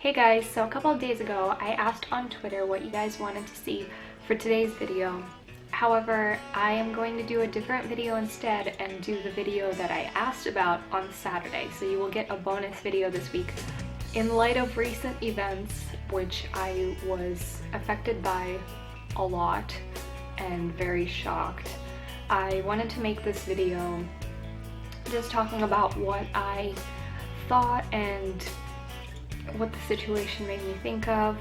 Hey guys, so a couple of days ago I asked on Twitter what you guys wanted to see for today's video. However, I am going to do a different video instead and do the video that I asked about on Saturday, so you will get a bonus video this week. In light of recent events, which I was affected by a lot and very shocked, I wanted to make this video just talking about what I thought and what the situation made me think of.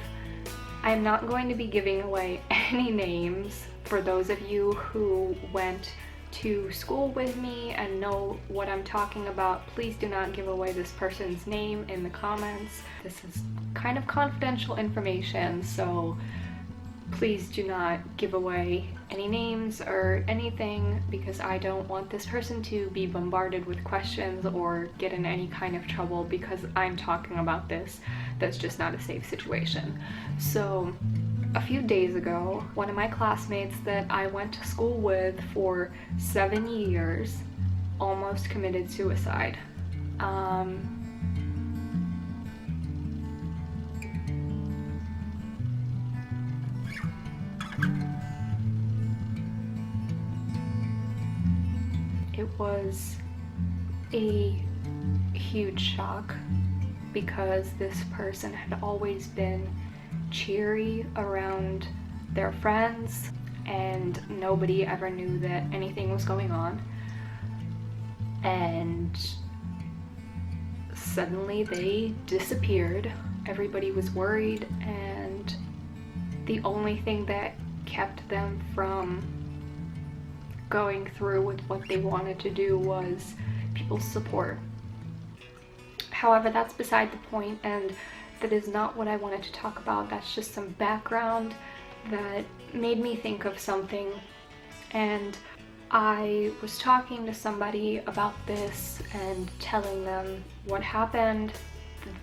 I'm not going to be giving away any names. For those of you who went to school with me and know what I'm talking about, please do not give away this person's name in the comments. This is kind of confidential information, so please do not give away any names or anything, because I don't want this person to be bombarded with questions or get in any kind of trouble because I'm talking about this. That's just not a safe situation. So a few days ago, one of my classmates that I went to school with for 7 years almost committed suicide. It was a huge shock because this person had always been cheery around their friends and nobody ever knew that anything was going on. And suddenly they disappeared. Everybody was worried, and the only thing that kept them from going through with what they wanted to do was people's support. However, that's beside the point, and that is not what I wanted to talk about. That's just some background that made me think of something, and I was talking to somebody about this and telling them what happened.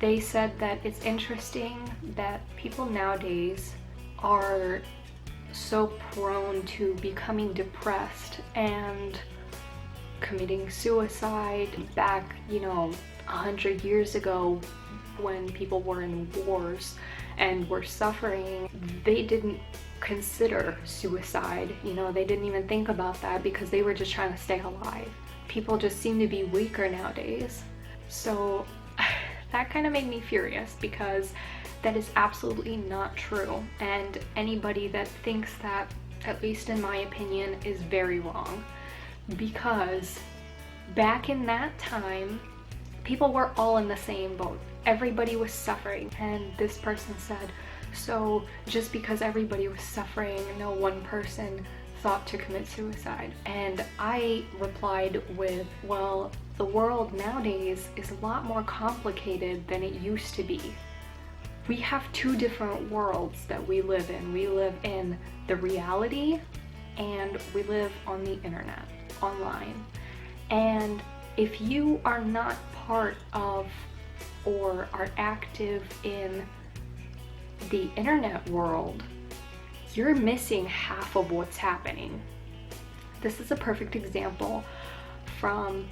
They said that it's interesting that people nowadays are so prone to becoming depressed and committing suicide. Back, 100 years ago, when people were in wars and were suffering, they didn't consider suicide. They didn't even think about that because they were just trying to stay alive. People just seem to be weaker nowadays. So that kind of made me furious, because that is absolutely not true, and anybody that thinks that, at least in my opinion, is very wrong. Because back in that time, people were all in the same boat. Everybody was suffering, and this person said, so just because everybody was suffering, no one person thought to commit suicide. And I replied with, well, the world nowadays is a lot more complicated than it used to be. We have two different worlds that we live in. We live in the reality, and we live on the internet, online. And if you are not part of or are active in the internet world, you're missing half of what's happening. This is a perfect example from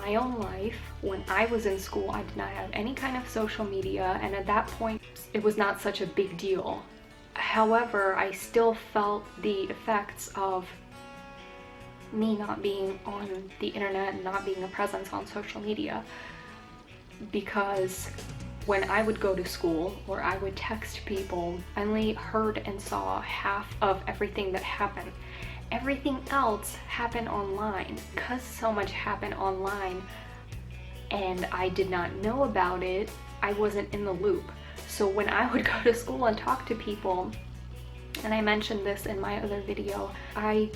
my own life. When I was in school, I did not have any kind of social media, and at that point it was not such a big deal. However, I still felt the effects of me not being on the internet and not being a presence on social media, because when I would go to school or I would text people, I only heard and saw half of everything that happened. Everything else happened online. Because so much happened online and I did not know about it, I wasn't in the loop. So when I would go to school and talk to people, and I mentioned this in my other video, I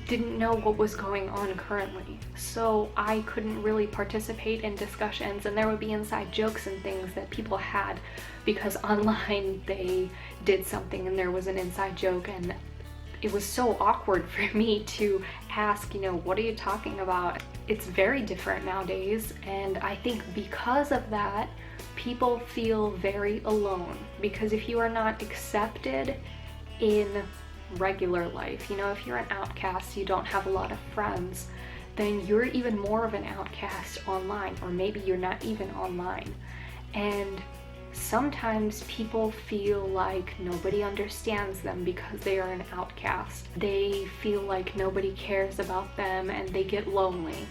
didn't know what was going on currently. So I couldn't really participate in discussions, and there would be inside jokes and things that people had because online they did something and there was an inside joke, and it was so awkward for me to ask, what are you talking about? It's very different nowadays, and I think because of that, people feel very alone. Because if you are not accepted in regular life, if you're an outcast, you don't have a lot of friends, then you're even more of an outcast online, or maybe you're not even online. And sometimes people feel like nobody understands them because they are an outcast. They feel like nobody cares about them and they get lonely.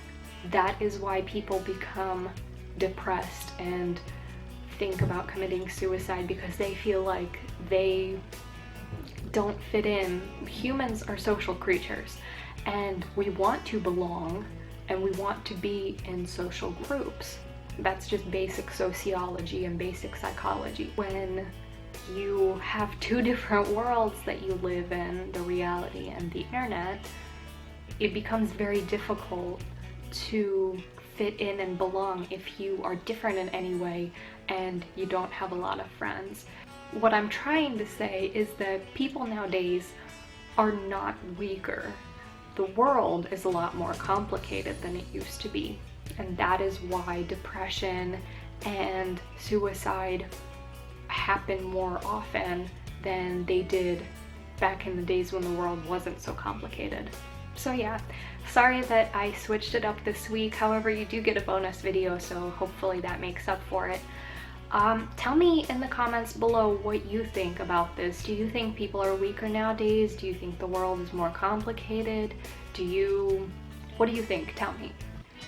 That is why people become depressed and think about committing suicide, because they feel like they don't fit in. Humans are social creatures and we want to belong and we want to be in social groups. That's just basic sociology and basic psychology. When you have two different worlds that you live in, the reality and the internet, it becomes very difficult to fit in and belong if you are different in any way and you don't have a lot of friends. What I'm trying to say is that people nowadays are not weaker. The world is a lot more complicated than it used to be, and that is why depression and suicide happen more often than they did back in the days when the world wasn't so complicated. So yeah, sorry that I switched it up this week. However, you do get a bonus video, so hopefully that makes up for it. Tell me in the comments below what you think about this. Do you think people are weaker nowadays? Do you think the world is more complicated? What do you think? Tell me.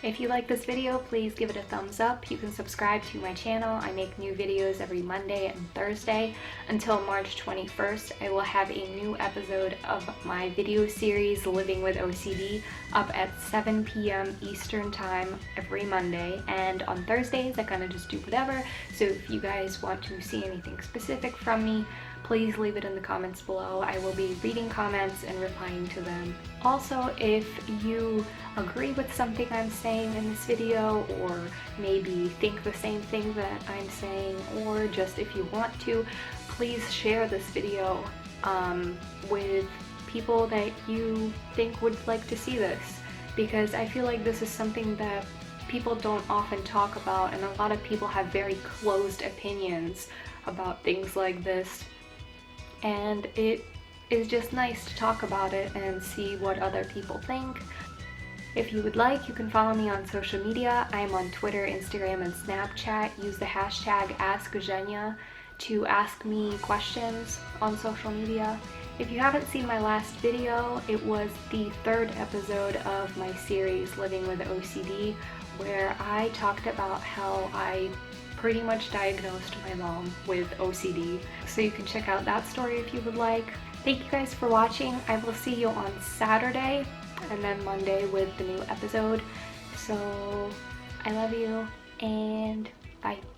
If you like this video, please give it a thumbs up. You can subscribe to my channel. I make new videos every Monday and Thursday. Until March 21st, I will have a new episode of my video series, Living with OCD, up at 7 p.m. Eastern Time every Monday. And on Thursdays, I kind of just do whatever. So if you guys want to see anything specific from me, please leave it in the comments below. I will be reading comments and replying to them. Also, if you agree with something I'm saying in this video, or maybe think the same thing that I'm saying, or just if you want to, please share this video with people that you think would like to see this, because I feel like this is something that people don't often talk about, and a lot of people have very closed opinions about things like this. And it is just nice to talk about it and see what other people think. If you would like, you can follow me on social media. I am on Twitter, Instagram, and Snapchat. Use the hashtag #AskZhenya to ask me questions on social media. If you haven't seen my last video, it was the 3rd episode of my series, Living with OCD, where I talked about how I pretty much diagnosed my mom with OCD. So you can check out that story if you would like. Thank you guys for watching. I will see you on Saturday and then Monday with the new episode. So I love you and bye.